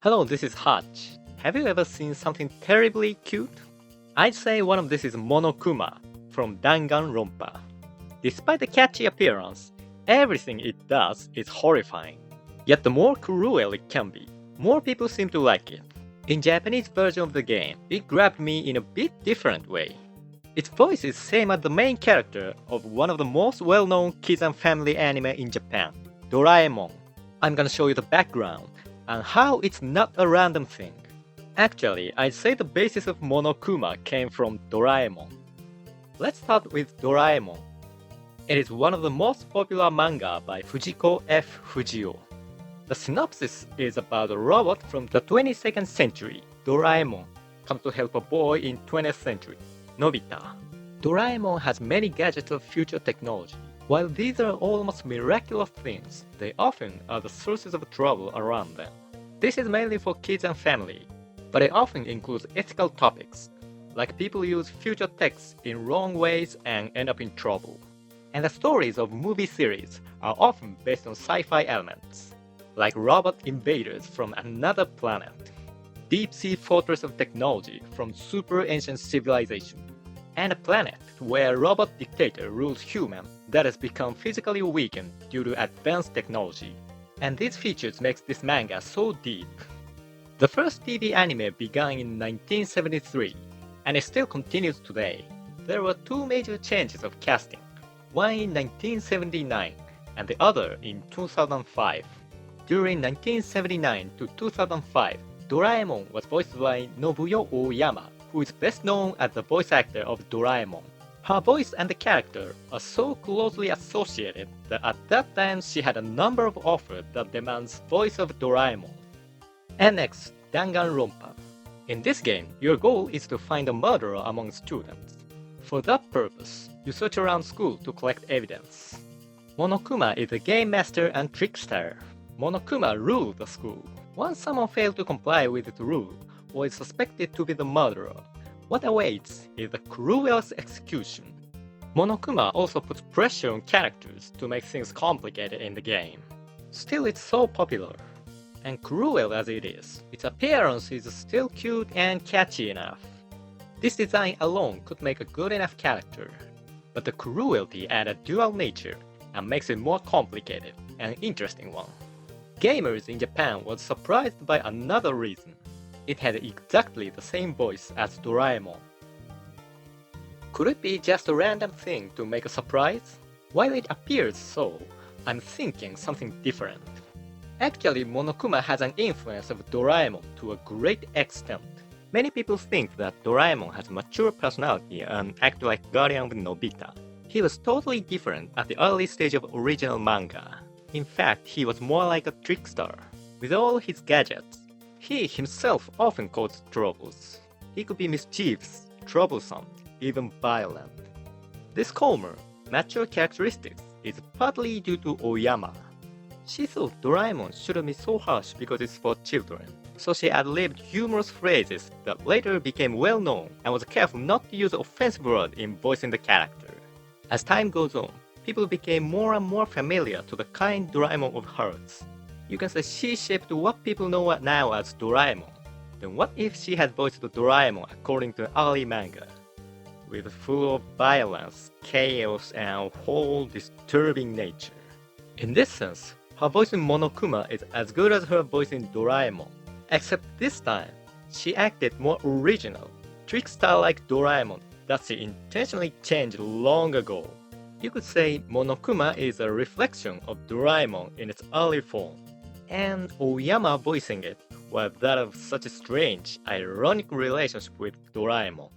Hello, this is Hutch. Have you ever seen something terribly cute? I'd say one of this is Monokuma from Dangan Ronpa. Despite the catchy appearance, everything it does is horrifying. Yet the more cruel it can be, more people seem to like it. In Japanese version of the game, it grabbed me in a bit different way. Its voice is same as the main character of one of the most well-known kids and family anime in Japan, Doraemon. I'm gonna show you the background and how it's not a random thing. Actually, I'd say the basis of Monokuma came from Doraemon. Let's start with Doraemon. It is one of the most popular manga by Fujiko F. Fujio. The synopsis is about a robot from the 22nd century, Doraemon, comes to help a boy in 20th century, Nobita. Doraemon has many gadgets of future technology. While these are almost miraculous things, they often are the sources of trouble around them. This is mainly for kids and family, but it often includes ethical topics, like people use future techs in wrong ways and end up in trouble. And the stories of movie series are often based on sci-fi elements, like robot invaders from another planet, deep-sea fortress of technology from super ancient civilization, and a planet where a robot dictator rules humans that has become physically weakened due to advanced technology. And these features makes this manga so deep. The first TV anime began in 1973, and it still continues today. There were two major changes of casting, one in 1979 and the other in 2005. During 1979 to 2005, Doraemon was voiced by Nobuyo Oyama, who is best known as the voice actor of Doraemon. Her voice and the character are so closely associated that at that time she had a number of offers that demands voice of Doraemon. And next, Dangan Ronpa. In this game, your goal is to find a murderer among students. For that purpose, you search around school to collect evidence. Monokuma is a game master and trickster. Monokuma rules the school. Once someone fails to comply with its rule, or is suspected to be the murderer, what awaits is the cruelest execution. Monokuma also puts pressure on characters to make things complicated in the game. Still, it's so popular. And cruel as it is, its appearance is still cute and catchy enough. This design alone could make a good enough character, but the cruelty adds a dual nature and makes it more complicated and interesting one. Gamers in Japan were surprised by another reason. It had exactly the same voice as Doraemon. Could it be just a random thing to make a surprise? While it appears so, I'm thinking something different. Actually, Monokuma has an influence of Doraemon to a great extent. Many people think that Doraemon has mature personality and acts like guardian of Nobita. He was totally different at the early stage of original manga. In fact, he was more like a trickster. With all his gadgets, he himself often caused troubles. He could be mischievous, troublesome, even violent. This calmer, mature characteristics is partly due to Oyama. She thought Doraemon shouldn't be so harsh because it's for children, so she ad-libbed humorous phrases that later became well known and was careful not to use offensive words in voicing the character. As time goes on, people became more and more familiar to the kind Doraemon of hers. You can say she shaped what people know now as Doraemon. Then what if she had voiced Doraemon according to early manga? With full of violence, chaos, and whole disturbing nature. In this sense, her voice in Monokuma is as good as her voice in Doraemon. Except this time, she acted more original, trickster like Doraemon that she intentionally changed long ago. You could say Monokuma is a reflection of Doraemon in its early form. And Oyama voicing it was that of such a strange, ironic relationship with Doraemon.